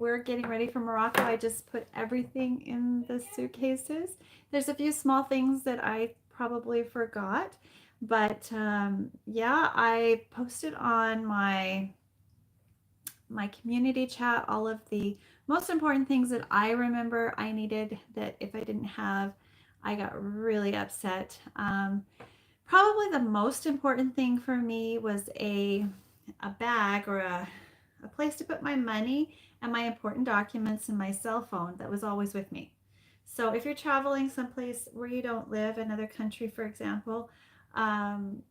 we're getting ready for Morocco. I just put everything in the suitcases. There's a few small things that I probably forgot, but yeah, I posted on my community chat all of the most important things that I remember I needed that if I didn't have, I got really upset. Probably the most important thing for me was a bag or a place to put my money and my important documents and my cell phone that was always with me. So if you're traveling someplace where you don't live, another country, for example, um,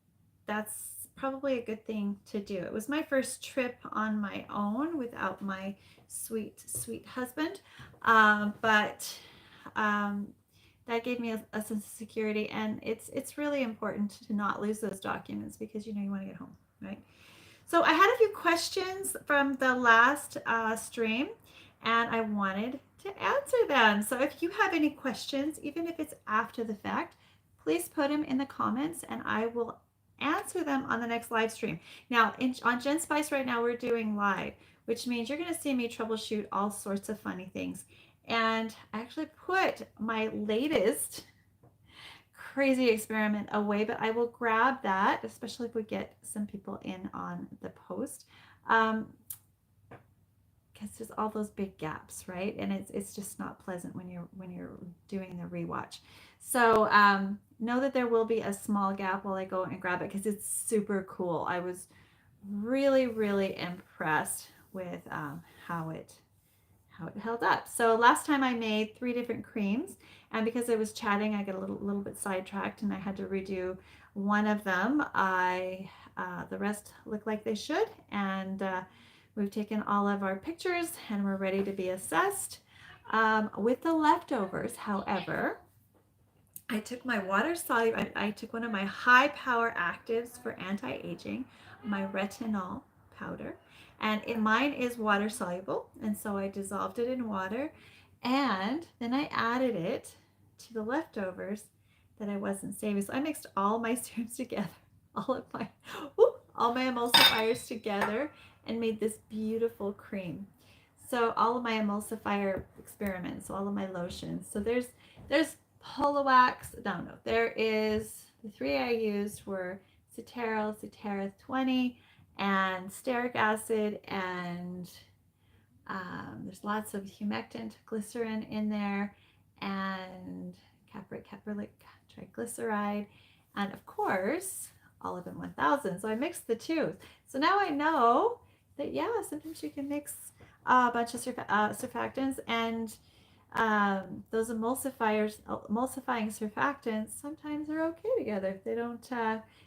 that's probably a good thing to do. It was my first trip on my own without my sweet, sweet husband. But um, that gave me a sense of security, and it's really important to not lose those documents because you know you want to get home, right? So I had a few questions from the last stream, and I wanted to answer them. So if you have any questions, even if it's after the fact, please put them in the comments, and I will answer them on the next live stream. Now, on Gen Spice right now, we're doing live, which means you're going to see me troubleshoot all sorts of funny things. And I actually put my latest crazy experiment away, but I will grab that, especially if we get some people in on the post. Because there's all those big gaps, right? And it's just not pleasant when you're doing the rewatch. So know that there will be a small gap while I go and grab it because it's super cool. I was really, really impressed with how it held up. So last time I made 3 different creams, and because I was chatting, I got a little bit sidetracked, and I had to redo one of them. The rest look like they should, and we've taken all of our pictures, and we're ready to be assessed. With the leftovers, however, I took my water soluble. I took one of my high power actives for anti-aging, my retinol powder, and mine is water soluble, and so I dissolved it in water, and then I added it to the leftovers that I wasn't saving. So I mixed all my serums together, all of my all my emulsifiers together, and made this beautiful cream. So all of my emulsifier experiments, all of my lotions. So there's Polawax. No, there is the 3 I used were Cetera 20, and stearic acid, and there's lots of humectant glycerin in there, and caprylic triglyceride, and of course Olefin 1000. So I mixed the two. So now I know that yeah, sometimes you can mix a bunch of surfactants, and those emulsifying surfactants sometimes are okay together. They don't.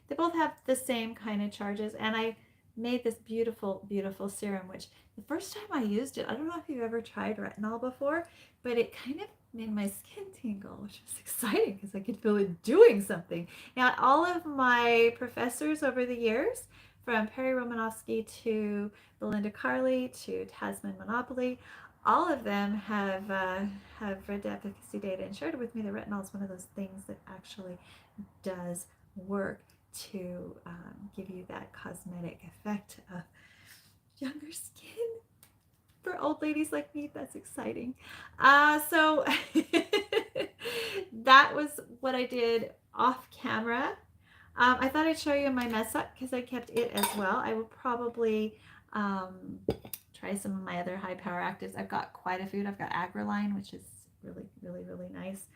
They both have the same kind of charges, and I made this beautiful, beautiful serum. Which the first time I used it, I don't know if you've ever tried retinol before, but it kind of made my skin tingle, which was exciting because I could feel it doing something. Now, all of my professors over the years, from Perry Romanowski to Belinda Carley to Tasman Monopoly, all of them have read the efficacy data and shared with me that retinol is one of those things that actually does work to give you that cosmetic effect of younger skin. For old ladies like me, that's exciting. So that was what I did off camera. I thought I'd show you my mess up because I kept it as well. I will probably try some of my other high power actives. I've got quite a few. I've got Agriline, which is really, really, really nice.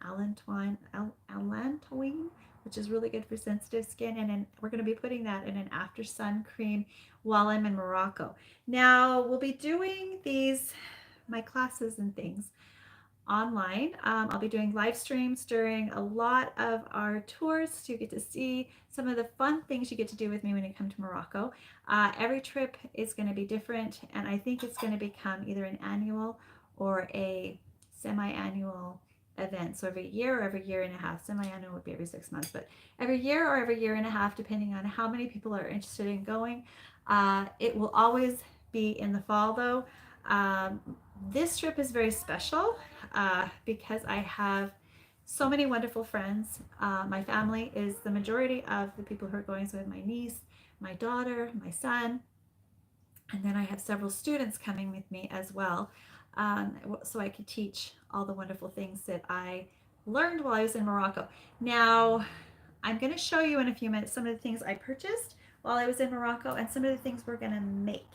Allantoin, which is really good for sensitive skin. And then we're going to be putting that in an after sun cream while I'm in Morocco. Now we'll be doing my classes and things online. I'll be doing live streams during a lot of our tours, so you get to see some of the fun things you get to do with me when you come to Morocco. Every trip is going to be different, and I think it's going to become either an annual or a semi-annual event. So every year or every year and a half. Semi-annual would be every 6 months, but every year or every year and a half, depending on how many people are interested in going. It will always be in the fall, though. This trip is very special because I have so many wonderful friends. My family is the majority of the people who are going. So I have my niece, my daughter, my son, And then I have several students coming with me as well, so I could teach all the wonderful things that I learned while I was in Morocco. Now, I'm going to show you in a few minutes some of the things I purchased while I was in Morocco and some of the things we're going to make.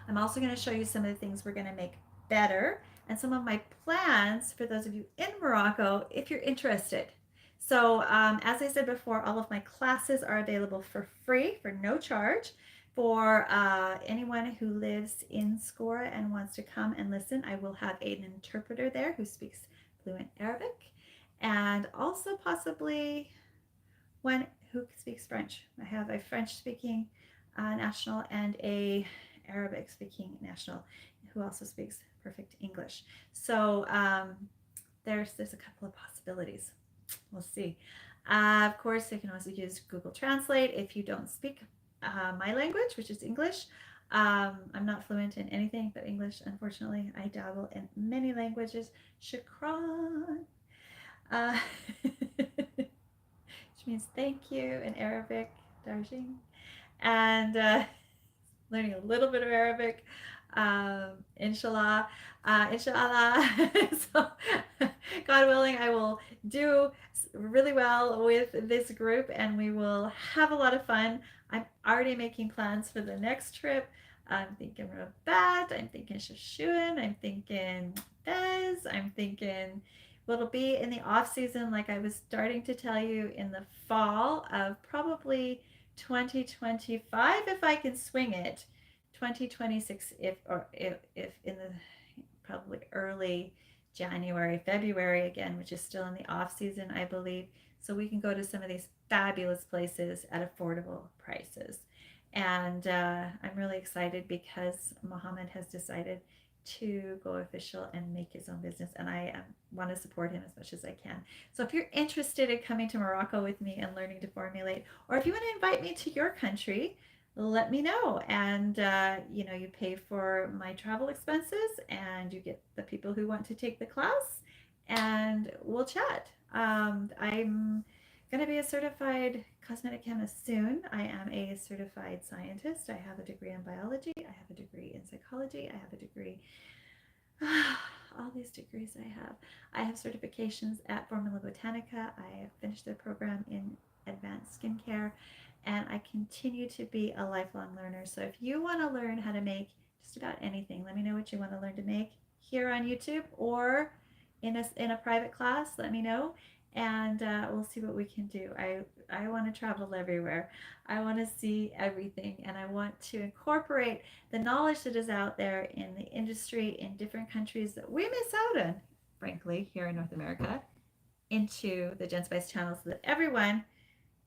I'm also going to show you some of the things we're going to make better and some of my plans for those of you in Morocco if you're interested. So, as I said before, all of my classes are available for free, for no charge. For anyone who lives in Skora and wants to come and listen, I will have an interpreter there who speaks fluent Arabic and also possibly one who speaks French. I have a French speaking national and a Arabic speaking national who also speaks perfect English. So there's a couple of possibilities. We'll see. Of course, you can also use Google Translate if you don't speak my language, which is English. I'm not fluent in anything but English, unfortunately. I dabble in many languages. Shukran. Uh, which means thank you in Arabic, Darjing. And learning a little bit of Arabic, inshallah, inshallah. So, God willing, I will do really well with this group and we will have a lot of fun. I'm already making plans for the next trip. I'm thinking Rabat, I'm thinking Shashun, I'm thinking Fez, I'm thinking well, it'll be in the off season, like I was starting to tell you, in the fall of probably 2025 if I can swing it, 2026 if in the probably early January, February again, which is still in the off season, I believe. So we can go to some of these fabulous places at affordable prices. And I'm really excited because Mohammed has decided to go official and make his own business, and I want to support him as much as I can. So if you're interested in coming to Morocco with me and learning to formulate, or if you want to invite me to your country, let me know. And you pay for my travel expenses, and you get the people who want to take the class, and we'll chat. I'm going to be a certified cosmetic chemist soon. I am a certified scientist. I have a degree in biology. I have a degree in psychology. I have a degree. All these degrees I have. I have certifications at Formula Botanica. I have finished the program in advanced skincare, and I continue to be a lifelong learner. So if you want to learn how to make just about anything, let me know what you want to learn to make here on YouTube or in a private class. Let me know, and we'll see what we can do. I want to travel everywhere. I want to see everything, and I want to incorporate the knowledge that is out there in the industry in different countries that we miss out on, frankly, here in North America, into the Gen Spice channel so that everyone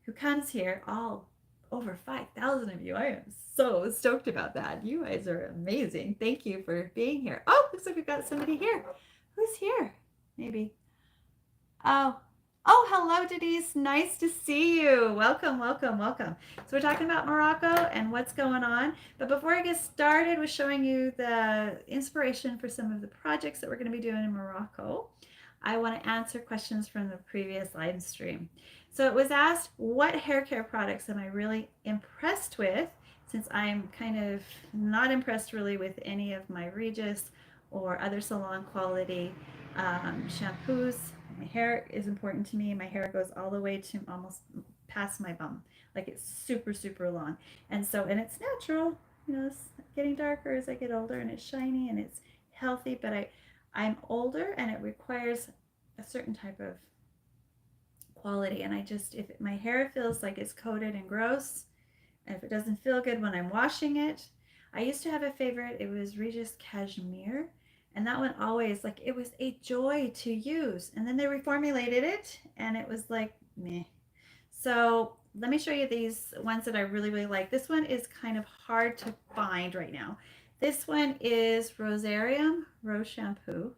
who comes here, all over 5,000 of you, I am so stoked about that. You guys are amazing. Thank you for being here. Oh, looks like we've got somebody here. Who's here? Maybe. Oh, oh, hello, Denise. Nice to see you. Welcome, welcome, welcome. So we're talking about Morocco and what's going on. But before I get started with showing you the inspiration for some of the projects that we're going to be doing in Morocco, I want to answer questions from the previous live stream. So it was asked, what hair care products am I really impressed with? Since I'm kind of not impressed really with any of my Regis or other salon quality shampoos. My hair is important to me. My hair goes all the way to almost past my bum. Like it's super, super long. And it's natural, it's getting darker as I get older and it's shiny and it's healthy, but I'm older and it requires a certain type of quality. And if my hair feels like it's coated and gross, and if it doesn't feel good when I'm washing it, I used to have a favorite. It was Regis Cashmere. And that one always, like, it was a joy to use. And then they reformulated it, and it was like, meh. So let me show you these ones that I really, really like. This one is kind of hard to find right now. This one is Rosarium Rose Shampoo.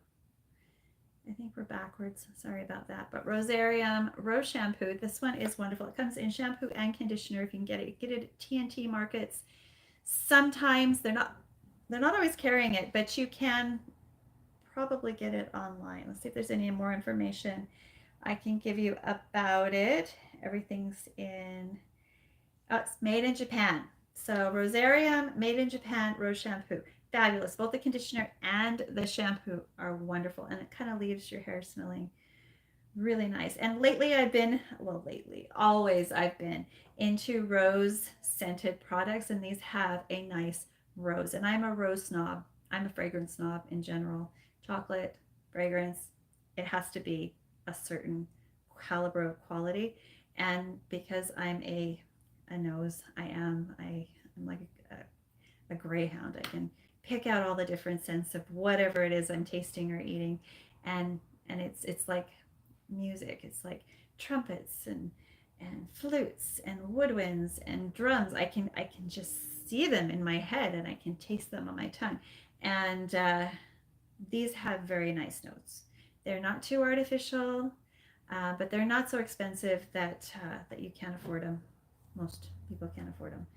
I think we're backwards. Sorry about that. But Rosarium Rose Shampoo. This one is wonderful. It comes in shampoo and conditioner if you can get it. Get it at TNT markets. Sometimes they're not always carrying it, but you can probably get it online. Let's see if there's any more information I can give you about it. Everything's it's made in Japan. So Rosarium, made in Japan, rose shampoo. Fabulous. Both the conditioner and the shampoo are wonderful, and it kind of leaves your hair smelling really nice. And lately I've been, well, lately, always I've been into rose scented products, and these have a nice rose. And I'm a rose snob. I'm a fragrance snob in general. Chocolate, fragrance, it has to be a certain caliber of quality. And because I'm a nose, I'm like a greyhound. I can pick out all the different scents of whatever it is I'm tasting or eating, and it's like music. It's like trumpets and flutes and woodwinds and drums. I can just see them in my head, and I can taste them on my tongue. And these have very nice notes. They're not too artificial, but they're not so expensive that you can't afford them. Most people can't afford them.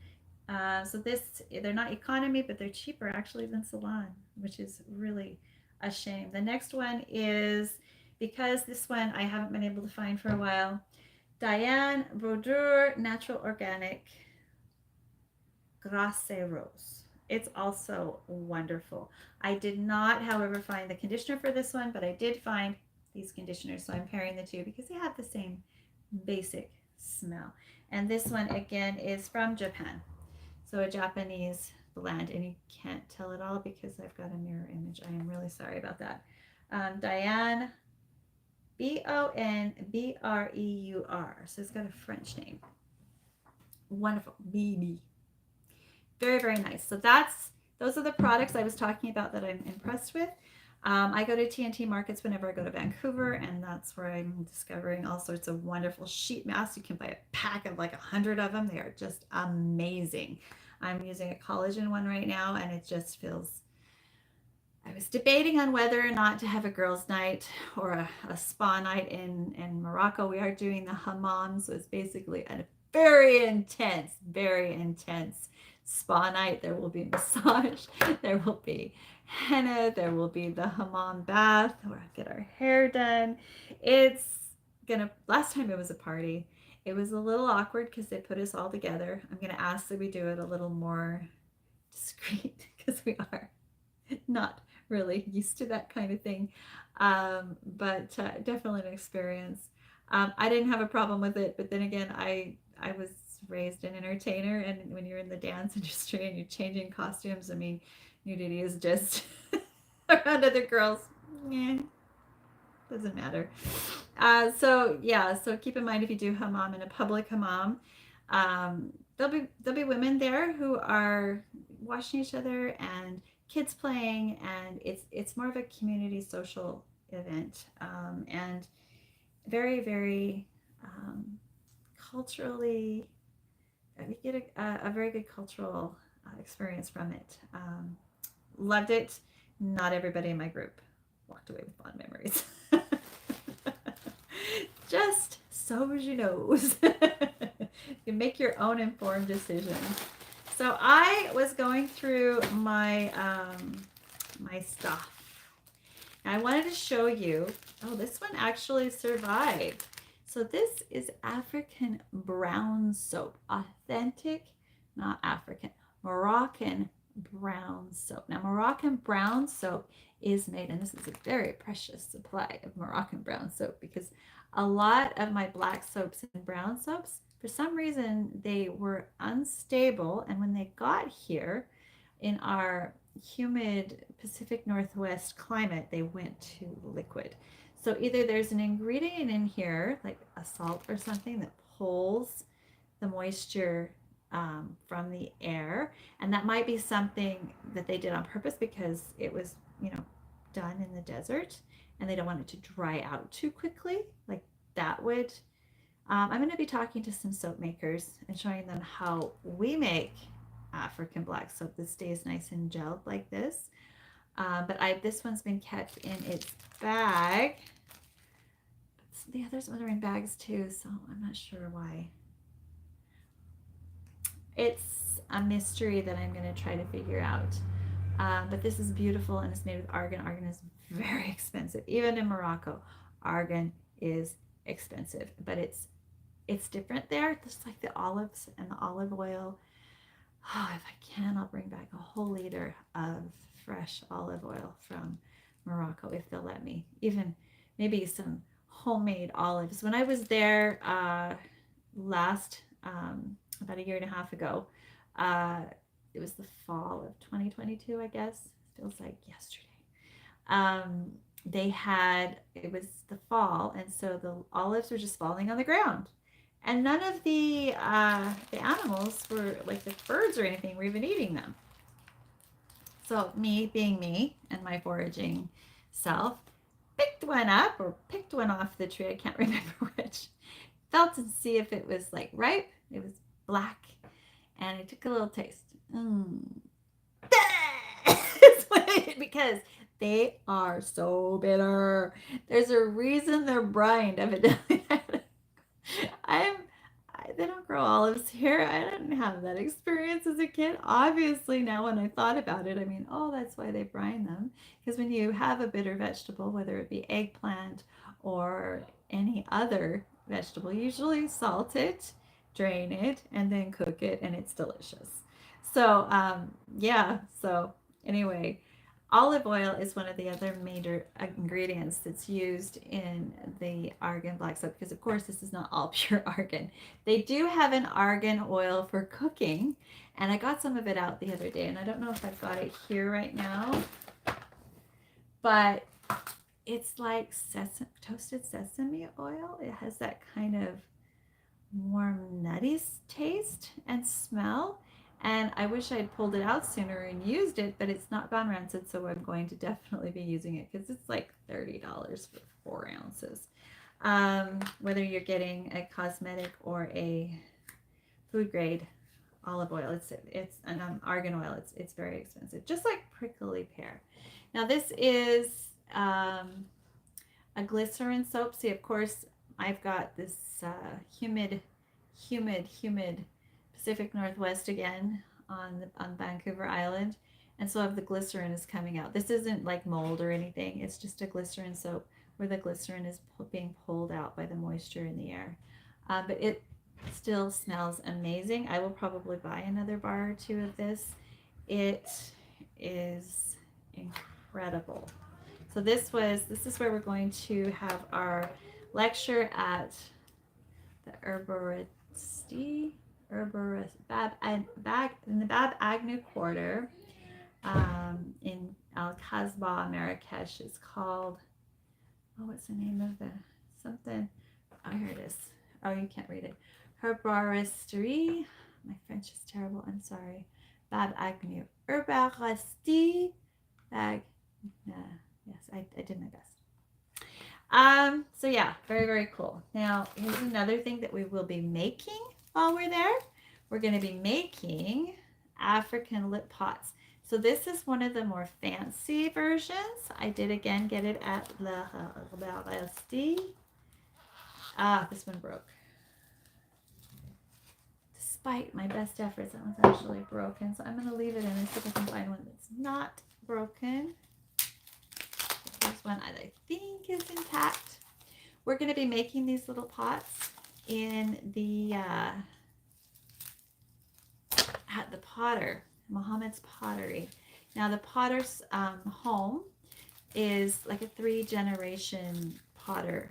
So they're not economy, but they're cheaper actually than Salon, which is really a shame. The next one is, because this one I haven't been able to find for a while, Diane Brodeur Natural Organic Grasse Rose. It's also wonderful. I did not, however, find the conditioner for this one, but I did find these conditioners. So I'm pairing the two because they have the same basic smell. And this one again is from Japan. So a Japanese blend, and you can't tell it all because I've got a mirror image. I am really sorry about that. Diane, Bonbreur. So it's got a French name. Wonderful. BB. Very, very nice. So those are the products I was talking about that I'm impressed with. I go to TNT markets whenever I go to Vancouver, and that's where I'm discovering all sorts of wonderful sheet masks. You can buy a pack of like 100 of them. They are just amazing. I'm using a collagen one right now, and it just feels. I was debating on whether or not to have a girls' night or a spa night in Morocco. We are doing the hammam, so it's basically a very intense spa night. There will be massage, there will be henna, there will be the hammam bath where I get our hair done. It's gonna, last time it was a party, it was a little awkward because they put us all together. I'm gonna ask that we do it a little more discreet because we are not really used to that kind of thing. But definitely an experience. I didn't have a problem with it, but then again, I was raised an entertainer, and when you're in the dance industry and you're changing costumes, I mean, nudity is just around other girls. Yeah, doesn't matter. So yeah, so keep in mind if you do hammam in a public hammam, there'll be women there who are washing each other and kids playing, and it's more of a community social event, and very very culturally, you get a very good cultural experience from it. Loved it. Not everybody in my group walked away with fond memories. Just so as you know. You can make your own informed decisions. So I was going through my my stuff. And I wanted to show you, oh, this one actually survived. So this is African brown soap, authentic, not African, Moroccan brown soap. Now, Moroccan brown soap is made, and this is a very precious supply of Moroccan brown soap, because a lot of my black soaps and brown soaps, for some reason, they were unstable. And when they got here in our humid Pacific Northwest climate, they went to liquid. So either there's an ingredient in here, like a salt or something, that pulls the moisture from the air, and that might be something that they did on purpose because it was, done in the desert, and they don't want it to dry out too quickly. Like that would. I'm going to be talking to some soap makers and showing them how we make African black soap that stays nice and gelled like this. But this one's been kept in its bag. The others are in bags too, so I'm not sure why. It's a mystery that I'm going to try to figure out. But this is beautiful, and it's made with argan. Argan is very expensive. Even in Morocco, argan is expensive, but it's different there. Just like the olives and the olive oil. Oh, if I can, I'll bring back a whole liter of fresh olive oil from Morocco if they'll let me. Even maybe some homemade olives. When I was there last, about a year and a half ago, uh, it was the fall of 2022, I guess. Feels like yesterday. Um, they had, it was the fall, and so the olives were just falling on the ground. And none of the animals were like the birds or anything were even eating them. So me being me and my foraging self picked one up or picked one off the tree. I can't remember which. Felt to see if it was like ripe. It was black, and I took a little taste. Because they are so bitter. There's a reason they're brined, evidently. I'm they don't grow olives here. I didn't have that experience as a kid. Obviously, now when I thought about it, I mean, oh, that's why they brine them. Because when you have a bitter vegetable, whether it be eggplant or any other vegetable, usually salt it, drain it, and then cook it, and it's delicious. So, yeah. So, anyway, olive oil is one of the other major ingredients that's used in the argan black soap because, of course, this is not all pure argan. They do have an argan oil for cooking, and I got some of it out the other day, and I don't know if I've got it here right now, but it's like toasted sesame oil. It has that kind of warm, nutty taste and smell. And I wish I'd pulled it out sooner and used it, but it's not gone rancid, so I'm going to definitely be using it because it's like $30 for 4 ounces. Whether you're getting a cosmetic or a food grade olive oil, it's an argan oil. It's very expensive, just like prickly pear. Now this is a glycerin soap. See, of course, I've got this humid Pacific Northwest again on Vancouver Island, and so the glycerin is coming out. This isn't like mold or anything. It's just a glycerin soap where the glycerin is being pulled out by the moisture in the air. But it still smells amazing. I will probably buy another bar or two of this. It is incredible. So this is where we're going to have our lecture at the in the Bab Agnew Quarter in Al Kasbah, Marrakesh. It's called, oh, what's the name of the something? Oh, here it is. Oh, you can't read it. Herboristerie. My French is terrible. I'm sorry. Bab Agnew. Herboristerie. Yes, I did my best. So yeah, very, very cool. Now, here's another thing that we will be making while we're there. We're going to be making African lip pots. So this is one of the more fancy versions. I did again get it at La Resti. This one broke. Despite my best efforts, that one's actually broken. So I'm going to leave it in and see if I can find one that's not broken. This one I think is intact. We're going to be making these little pots in the at the potter, Mohammed's Pottery. Now the potter's home is like a 3-generation potter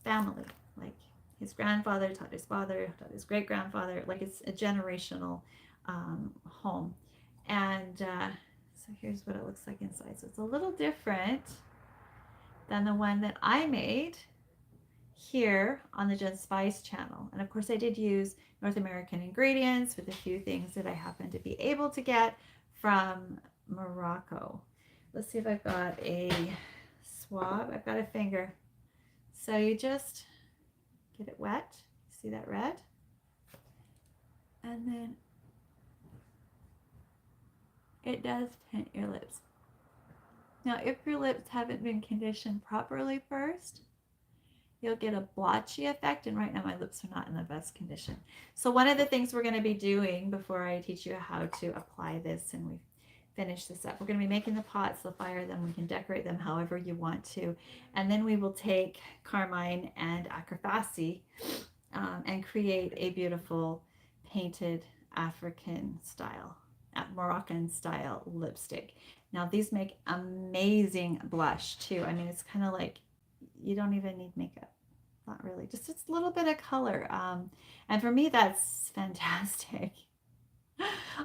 family. Like his grandfather taught his father, taught his great grandfather. Like it's a generational home. And so here's what it looks like inside. So it's a little different than the one that I made here on the Jen Spice channel. And of course I did use North American ingredients with a few things that I happen to be able to get from Morocco. Let's see if I've got a swab. I've got a finger. So you just get it wet. See that red? And then it does tint your lips. Now, if your lips haven't been conditioned properly first, you'll get a blotchy effect. And right now my lips are not in the best condition. So one of the things we're going to be doing before I teach you how to apply this and we finish this up, we're going to be making the pots, we'll fire them, we can decorate them however you want to. And then we will take carmine and akrafasi and create a beautiful painted African style, Moroccan style lipstick. Now these make amazing blush too. I mean, it's kind of like you don't even need makeup. Not really, just a little bit of color. And for me, that's fantastic.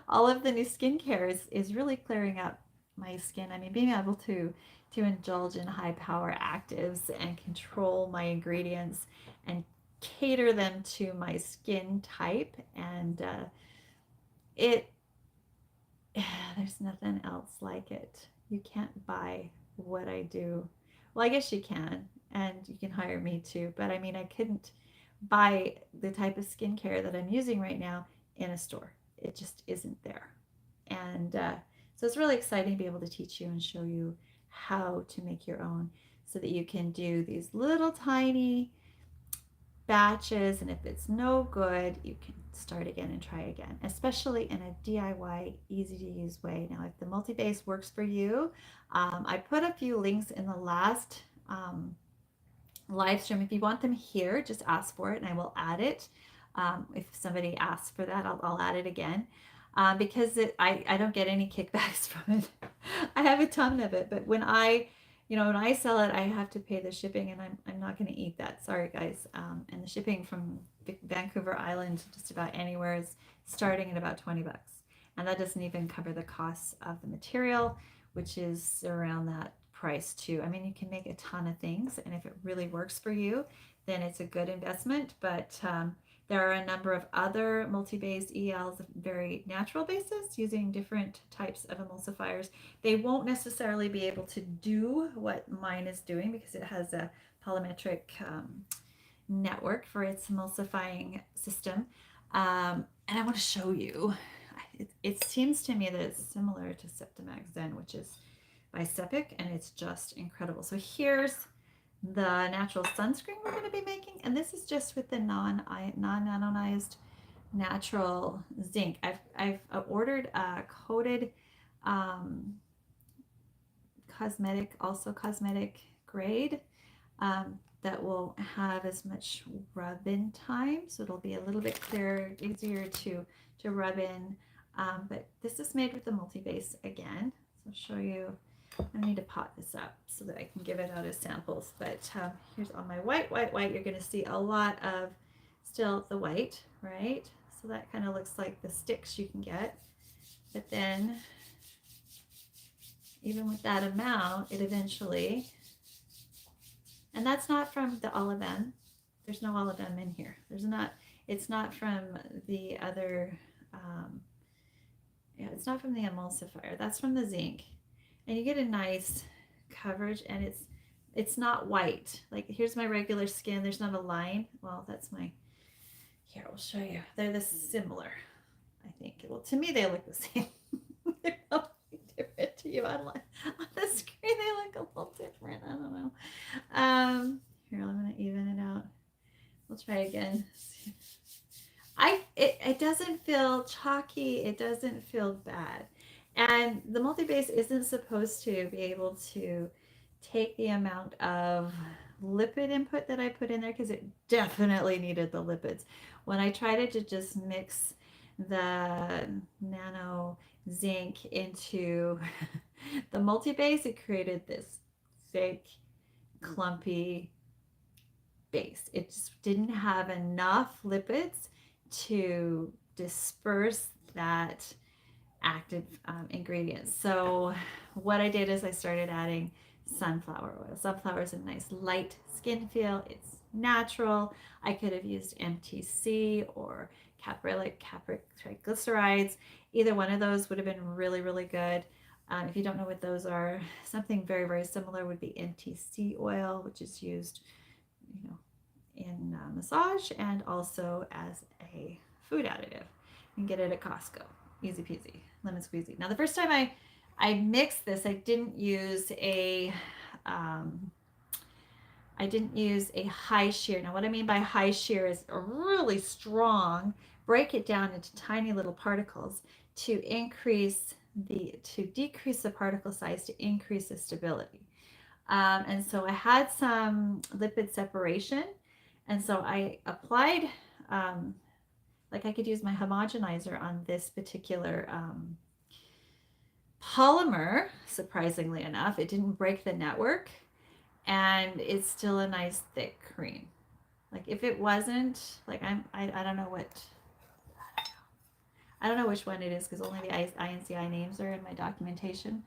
All of the new skincare is really clearing up my skin. I mean, being able to indulge in high power actives and control my ingredients and cater them to my skin type, and it there's nothing else like it. You can't buy what I do. Well, I guess you can, and you can hire me too, but I mean, I couldn't buy the type of skincare that I'm using right now in a store. It just isn't there. And so it's really exciting to be able to teach you and show you how to make your own so that you can do these little tiny batches, and if it's no good, you can start again and try again, especially in a DIY, easy to use way. Now, if the multi-base works for you, I put a few links in the last live stream. If you want them here, just ask for it and I will add it. If somebody asks for that, I'll add it again. Because I don't get any kickbacks from it. I have a ton of it, but when I sell it, I have to pay the shipping, and I'm not going to eat that. Sorry, guys. And the shipping from Vancouver Island to just about anywhere is starting at about 20 bucks. And that doesn't even cover the costs of the material, which is around that price too. I mean, you can make a ton of things, and if it really works for you, then it's a good investment. But there are a number of other multi-base ELs, very natural bases, using different types of emulsifiers. They won't necessarily be able to do what mine is doing because it has a polymetric network for its emulsifying system. And I want to show you. It seems to me that it's similar to Septimax Zen, which is by Sepic, and it's just incredible. So here's the natural sunscreen we're going to be making, and this is just with the non-anodized natural zinc. I've ordered a coated cosmetic grade that will have as much rub-in time, so it'll be a little bit clearer, easier to rub in. But this is made with the multi-base again. So I'll show you. I need to pot this up so that I can give it out as samples. But here's on my white. You're going to see a lot of still the white, right? So that kind of looks like the sticks you can get. But then, even with that amount, it eventually, and that's not from the olive M. There's no olive M in here. It's not from the other, it's not from the emulsifier. That's from the zinc. And you get a nice coverage, and it's not white. Like, here's my regular skin. There's not a line. Well, that's my, here, I'll show you. They're this similar, I think. Well, to me, they look the same. They're not different to you on the screen. They look a little different. I don't know. Here, I'm going to even it out. We'll try again. It doesn't feel chalky. It doesn't feel bad. And the multi-base isn't supposed to be able to take the amount of lipid input that I put in there, because it definitely needed the lipids. When I tried to just mix the nano zinc into the multi-base, it created this thick, clumpy base. It just didn't have enough lipids to disperse that active ingredients. So what I did is I started adding sunflower oil. Sunflower is a nice light skin feel. It's natural. I could have used MTC or caprylic triglycerides. Either one of those would have been really, really good. If you don't know what those are, something very, very similar would be MTC oil, which is used, in massage and also as a food additive. You can get it at Costco. Easy peasy, lemon squeezy. Now, the first time I mixed this, I didn't use a high shear. Now, what I mean by high shear is a really strong, break it down into tiny little particles to decrease the particle size to increase the stability. And so I had some lipid separation, and so I applied Like I could use my homogenizer on this particular polymer, surprisingly enough. It didn't break the network, and it's still a nice thick cream. Like if it wasn't, like I don't know what, I don't know which one it is because only the INCI names are in my documentation.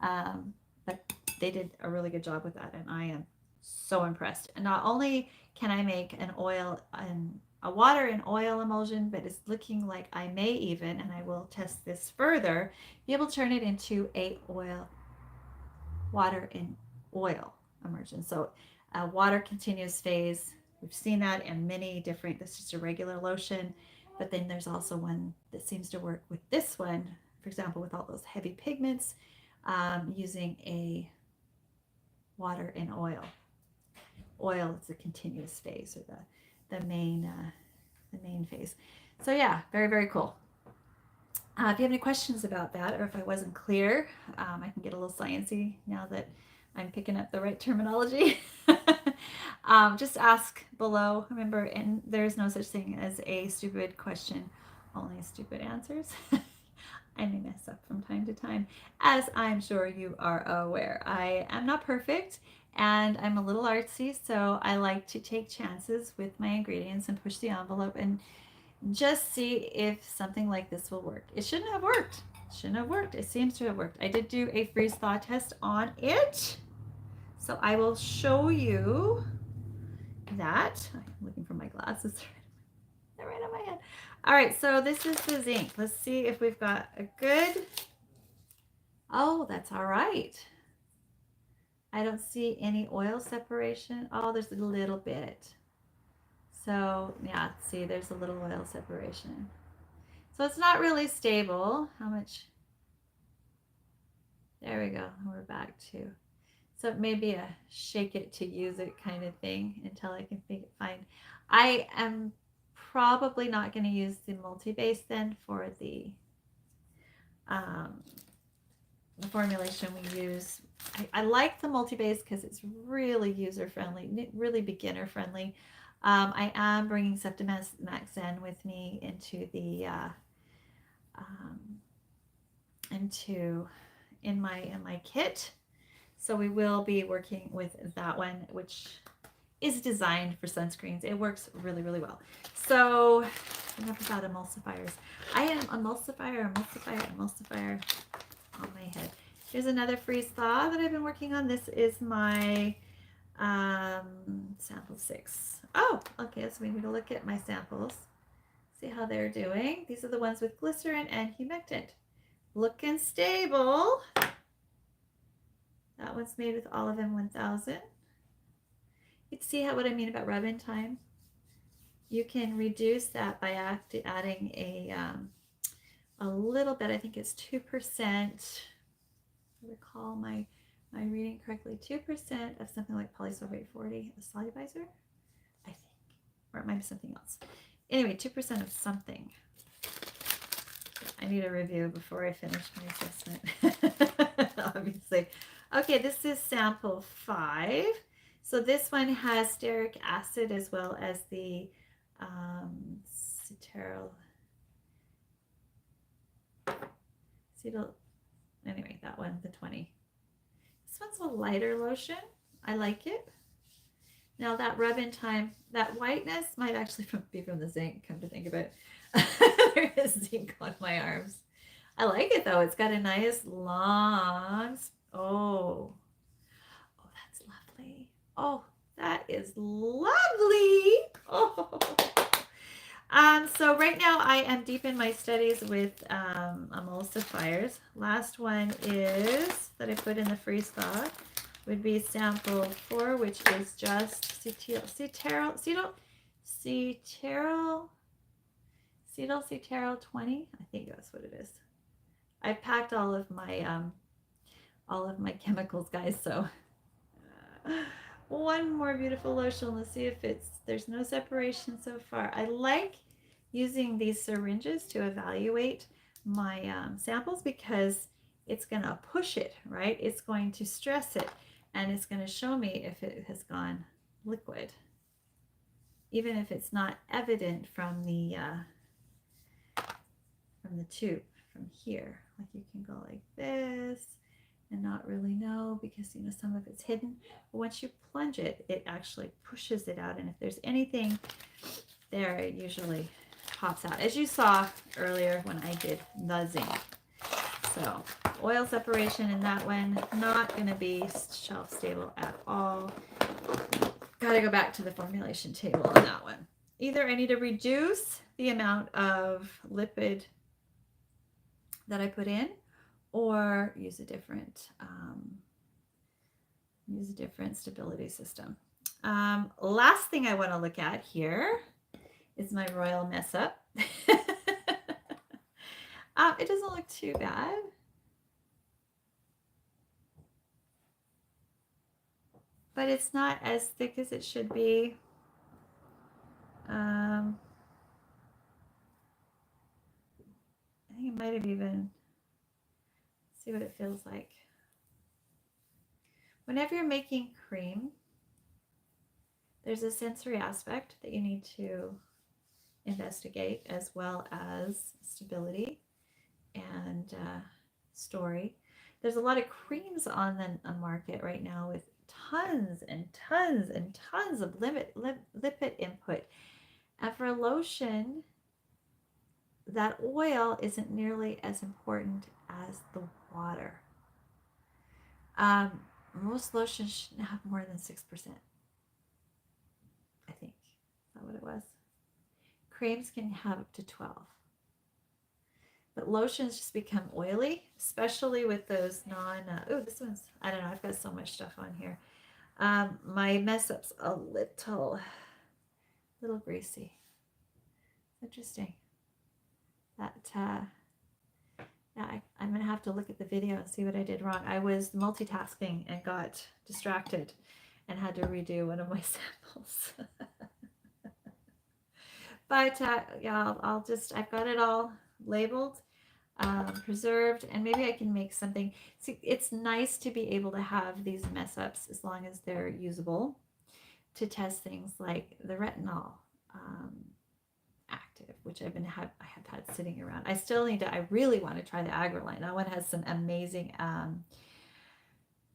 But they did a really good job with that, and I am so impressed. And not only can I make an oil and a water and oil emulsion, but it's looking like I may even, and I will test this further, be able to turn it into a water and oil immersion. So water continuous phase, we've seen that in many different, that's just a regular lotion, but then there's also one that seems to work with this one, for example, with all those heavy pigments, using a water and oil. Oil is the continuous phase, or the main phase. So yeah, very, very cool. If you have any questions about that, or if I wasn't clear, I can get a little sciencey now that I'm picking up the right terminology. Just ask below. Remember, and there's no such thing as a stupid question, only stupid answers. I may mess up from time to time, as I'm sure you are aware. I am not perfect, and I'm a little artsy, so I like to take chances with my ingredients and push the envelope and just see if something like this will work. It shouldn't have worked. It shouldn't have worked. It seems to have worked. I did do a freeze thaw test on it, so I will show you that. I'm looking for my glasses. They're right on my head. All right, so this is the zinc. Let's see if we've got a good. Oh, that's all right. I don't see any oil separation. Oh, there's a little bit. So yeah, see, there's a little oil separation. So it's not really stable. How much? There we go. We're back to. So it may be a shake it to use it kind of thing until I can find. I am probably not going to use the multi-base then for the formulation we use. I like the multi-base because it's really user-friendly, really beginner-friendly. I am bringing Septimax with me into the in my kit, so we will be working with that one, which is designed for sunscreens. It works really, really well. So enough about emulsifiers. I am emulsifier on my head. Here's another freeze thaw that I've been working on. This is my sample 6. Oh, okay, so we need to look at my samples, see how they're doing. These are the ones with glycerin and humectant. Looking stable. That one's made with Olive M1000. You can see what I mean about rub-in time. You can reduce that by adding a little bit. I think it's 2%. I recall my reading correctly. 2% of something like polysorbate 40, a solubilizer, I think, or it might be something else. Anyway, 2% of something. I need a review before I finish my assessment, obviously. Okay, this is sample 5. So this one has stearic acid as well as the anyway, that one, the 20. This one's a lighter lotion. I like it. Now that rub-in time, that whiteness might actually be from the zinc, come to think of it. There is zinc on my arms. I like it though. It's got a nice long, oh, that's lovely. Oh, that is lovely. Oh. So right now I am deep in my studies with emulsifiers. Last one is that I put in the freeze thaw would be sample 4, which is just cetyl 20. I think that's what it is. I packed all of my chemicals, guys. So one more beautiful lotion. Let's see if there's no separation so far. I like using these syringes to evaluate my samples because it's going to push it, right? It's going to stress it, and it's going to show me if it has gone liquid, even if it's not evident from the from the tube from here. Like you can go like this and not really know because, you know, some of it's hidden. But once you plunge it, it actually pushes it out. And if there's anything there, it usually pops out, as you saw earlier when I did the zinc. So oil separation in that one, not going to be shelf stable at all. Got to go back to the formulation table on that one. Either I need to reduce the amount of lipid that I put in, or use a different stability system. Last thing I want to look at here is my royal mess up. It doesn't look too bad. But it's not as thick as it should be. I think it might have even, see what it feels like. Whenever you're making cream, there's a sensory aspect that you need to investigate, as well as stability and story. There's a lot of creams on the market right now with tons and tons and tons of lipid input. And for a lotion, that oil isn't nearly as important as the water. Most lotions shouldn't have more than 6%. I think. Is that what it was? Creams can have up to 12. But lotions just become oily, especially with those oh, this one's, I don't know, I've got so much stuff on here. My mess up's a little greasy. Interesting. I'm going to have to look at the video and see what I did wrong. I was multitasking and got distracted and had to redo one of my samples. But yeah, I've got it all labeled, preserved, and maybe I can make something. See, it's nice to be able to have these mess ups as long as they're usable to test things like the retinol active, which I have had sitting around. I really want to try the Agriline. That one has some amazing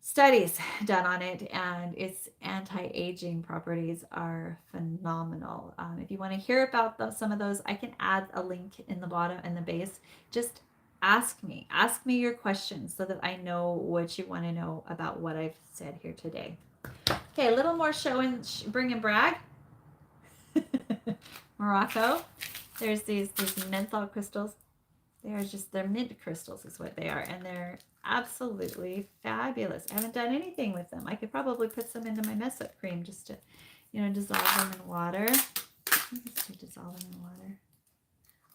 studies done on it, and its anti-aging properties are phenomenal. If you want to hear about some of those, I can add a link in the bottom and the base. Just ask me your questions so that I know what you want to know about what I've said here today. Okay, a little more show and bring and brag. Morocco. There's these menthol crystals. They're mint crystals is what they are, and they're absolutely fabulous. I haven't done anything with them. I could probably put some into my mess up cream just to, dissolve them in water. Dissolve them in water.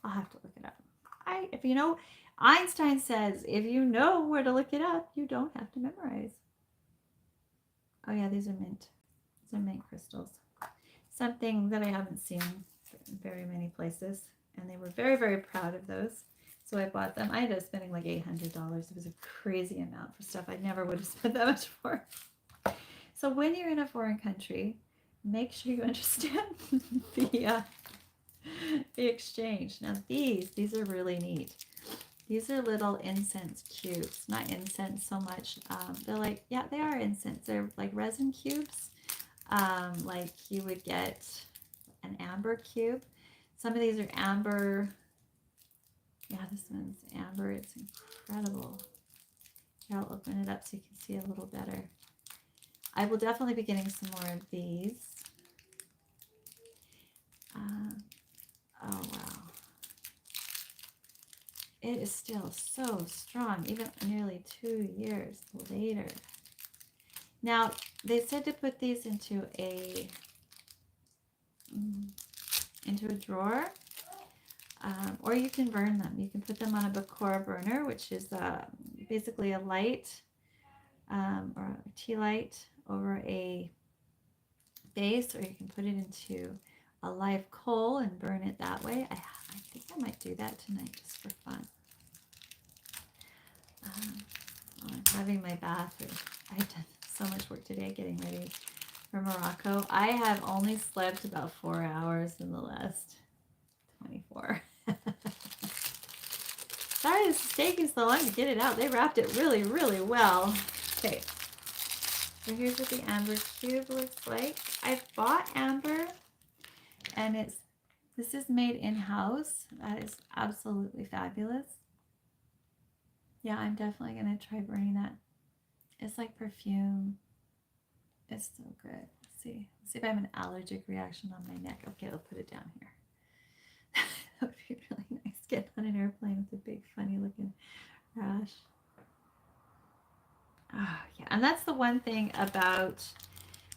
I'll have to look it up. Einstein says, if you know where to look it up, you don't have to memorize. Oh yeah, these are mint. These are mint crystals. Something that I haven't seen in very many places, and they were very, very proud of those. So I bought them. I ended up spending like $800. It was a crazy amount for stuff I never would have spent that much for. So when you're in a foreign country, make sure you understand the exchange. Now these are really neat. These are little incense cubes. Not incense so much. They're like, yeah, they are incense. They're like resin cubes. Like you would get an amber cube. Some of these are amber. Yeah, this one's amber. It's incredible. Here, I'll open it up so you can see a little better. I will definitely be getting some more of these. Oh, wow. It is still so strong, even nearly 2 years later. Now, they said to put these into a drawer. Or you can burn them. You can put them on a Bakura burner, which is basically a light or a tea light over a base, or you can put it into a live coal and burn it that way. I think I might do that tonight just for fun. I'm having my bath. I've done so much work today getting ready for Morocco. I have only slept about 4 hours in the last 24. Sorry this is taking so long to get it out. They wrapped it really, really well. Okay. So here's what the amber cube looks like. I've bought amber, and this is made in-house. That is absolutely fabulous. Yeah, I'm definitely going to try burning that. It's like perfume. It's so good. Let's see. Let's see if I have an allergic reaction on my neck. Okay, I'll put it down here. That would be really nice. Getting on an airplane with a big, funny looking rash. Oh, yeah. And that's the one thing about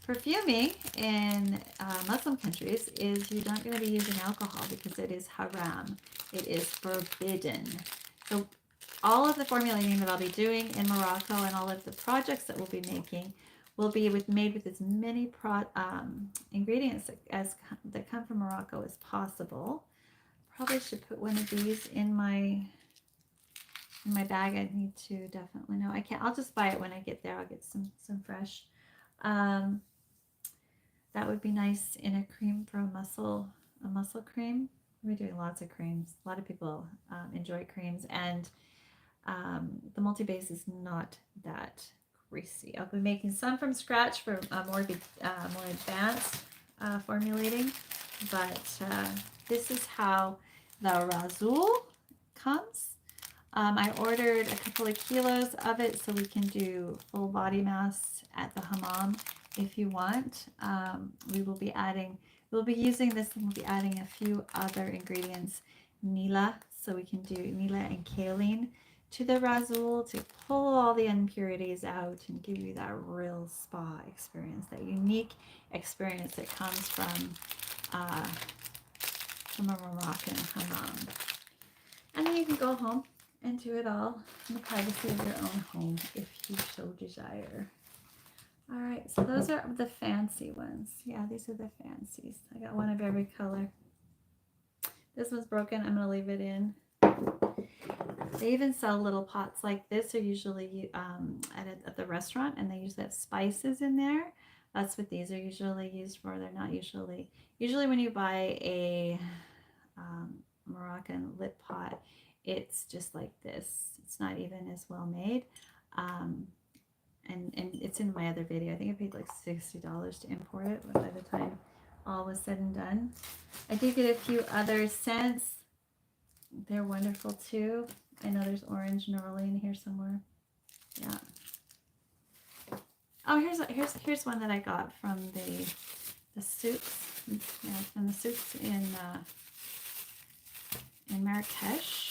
perfuming in Muslim countries is you're not going to be using alcohol because it is haram. It is forbidden. So all of the formulating that I'll be doing in Morocco and all of the projects that we'll be making will be made with as many ingredients that come from Morocco as possible. Probably should put one of these in my bag. I need to definitely know. I can't. I'll just buy it when I get there. I'll get some fresh. That would be nice in a cream for a muscle cream. We're doing lots of creams. A lot of people enjoy creams, and the multi-base is not that greasy. I'll be making some from scratch for more advanced formulating, but this is how the Razul comes. I ordered a couple of kilos of it so we can do full body masks at the hammam if you want. We'll be using this, and we'll be adding a few other ingredients, Nila, so we can do Nila and kaolin to the Razul to pull all the impurities out and give you that real spa experience, that unique experience that comes from a Moroccan hammam. And then you can go home and do it all in the privacy of your own home if you so desire. All right, so those are the fancy ones. Yeah, these are the fancies. I got one of every color. This one's broken. I'm going to leave it in. They even sell little pots like this. Are usually at the restaurant, and they usually have spices in there. That's what these are usually used for. They're not usually when you buy a Moroccan lip pot, it's just like this. It's not even as well made. And it's in my other video. I think I paid like $60 to import it by the time all was said and done. I did get a few other scents. They're wonderful too. I know there's orange neroli in here somewhere. Yeah. Oh, here's one that I got from the souks. Yeah, from the souks in Marrakesh.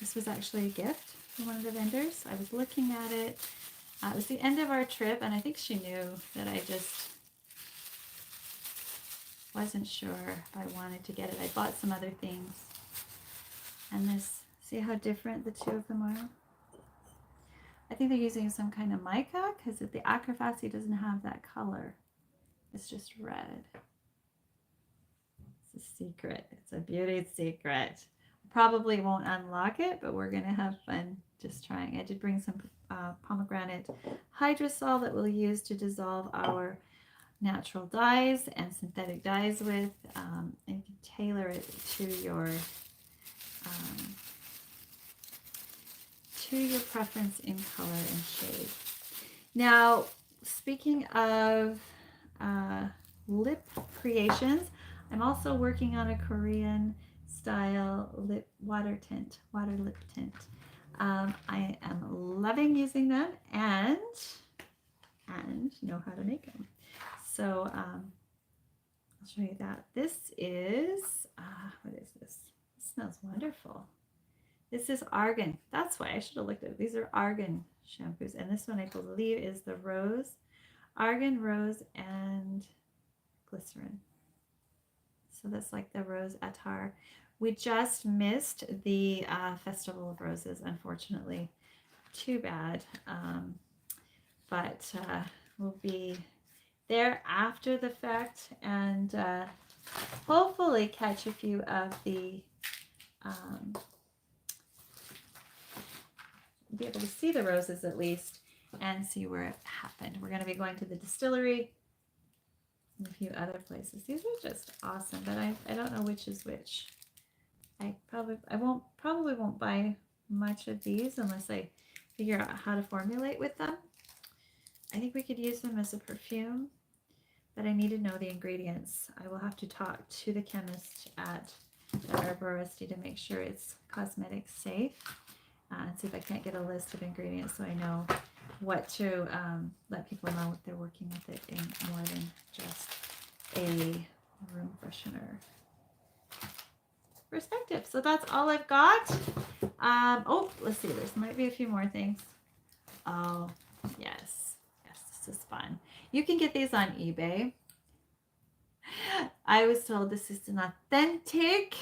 This was actually a gift from one of the vendors. I was looking at it. It was the end of our trip, and I think she knew that I just wasn't sure if I wanted to get it. I bought some other things. And this, see how different the two of them are? I think they're using some kind of mica because the Acrofassi doesn't have that color. It's just red. It's a secret. It's a beauty secret. Probably won't unlock it, but we're going to have fun just trying. I did bring some pomegranate hydrosol that we'll use to dissolve our natural dyes and synthetic dyes with, and you can tailor it to your preference in color and shade. Now, speaking of lip creations, I'm also working on a Korean style water lip tint. I am loving using them and know how to make them. So I'll show you that. This is, what is this? It smells wonderful. This is argan. That's why I should have looked at it. These are argan shampoos. And this one I believe is the rose, argan, rose, and glycerin. So that's like the rose attar. We just missed the Festival of Roses, unfortunately. Too bad. But we'll be there after the fact and hopefully catch a few of the be able to see the roses at least and see where it happened. We're going to be going to the distillery and a few other places. These are just awesome, but I don't know which is which. I probably won't buy much of these unless I figure out how to formulate with them. I think we could use them as a perfume, but I need to know the ingredients. I will have to talk to the chemist at the herborist to make sure it's cosmetic safe, and see if I can't get a list of ingredients so I know what to let people know if they're working with it in more than just a room freshener perspective. So that's all I've got. Oh, let's see. There's might be a few more things. Oh, yes. Yes, this is fun. You can get these on eBay. I was told this is an authentic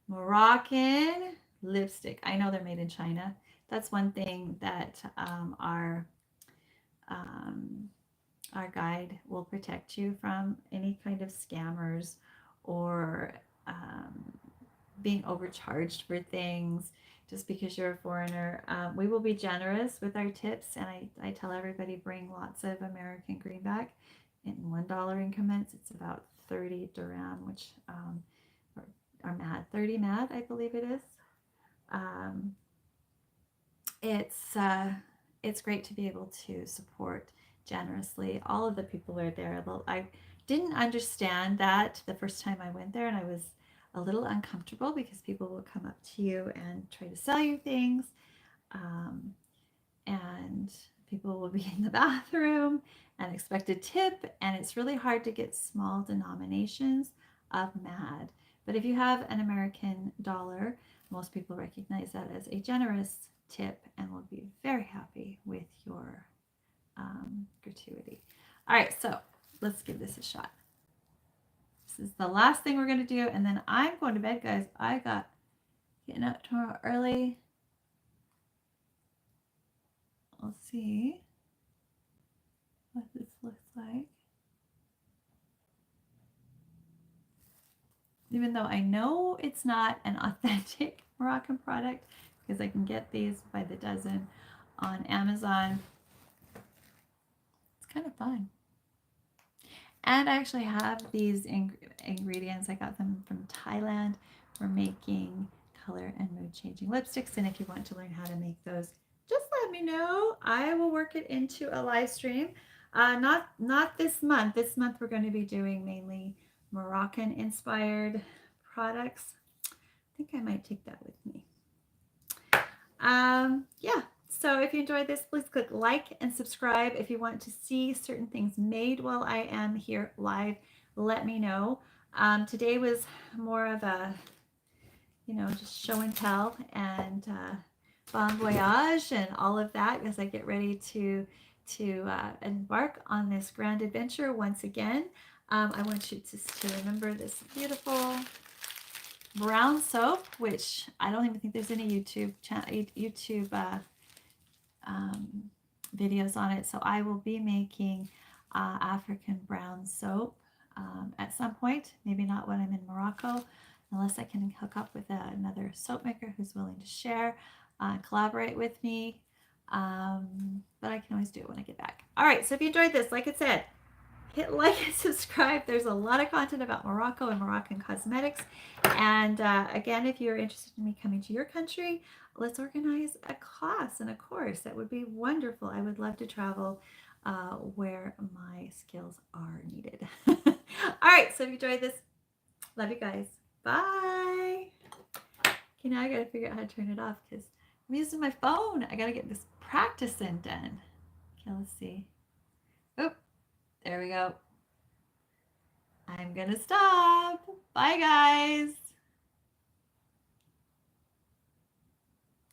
Moroccan lipstick. I know they're made in China. That's one thing that our guide will protect you from any kind of scammers or being overcharged for things just because you're a foreigner. We will be generous with our tips, and I tell everybody bring lots of American greenback in $1 increments. It's about 30 dirham, which are mad, 30 mad, I believe it is. It's great to be able to support generously. All of the people are there. I didn't understand that the first time I went there, and I was a little uncomfortable because people will come up to you and try to sell you things, and people will be in the bathroom and expect a tip, and it's really hard to get small denominations of mad. But if you have an American dollar, most people recognize that as a generous tip and will be very happy with your gratuity. All right, so let's give this a shot. This is the last thing we're going to do, and then I'm going to bed, guys. I got getting up tomorrow early. We'll see what this looks like. Even though I know it's not an authentic Moroccan product, because I can get these by the dozen on Amazon. It's kind of fun. And I actually have these ingredients. I got them from Thailand for making color and mood changing lipsticks. And if you want to learn how to make those, just let me know. I will work it into a live stream. Not this month. This month we're going to be doing mainly Moroccan inspired products. I think I might take that with me. Yeah. So if you enjoyed this, please click like and subscribe. If you want to see certain things made while I am here live, let me know. Today was more of a, just show and tell and bon voyage and all of that as I get ready to embark on this grand adventure once again. I want you to remember this beautiful brown soap, which I don't even think there's any YouTube videos on it. So I will be making African brown soap at some point. Maybe not when I'm in Morocco, unless I can hook up with another soap maker who's willing to share, collaborate with me. But I can always do it when I get back. All right. So if you enjoyed this, like I said, hit like and subscribe. There's a lot of content about Morocco and Moroccan cosmetics. And again, if you're interested in me coming to your country, let's organize a class and a course. That would be wonderful. I would love to travel where my skills are needed. All right, so if you enjoyed this, love you guys. Bye. Okay, now I got to figure out how to turn it off because I'm using my phone. I got to get this practicing done. Okay, let's see. Oop. There we go. I'm going to stop. Bye, guys.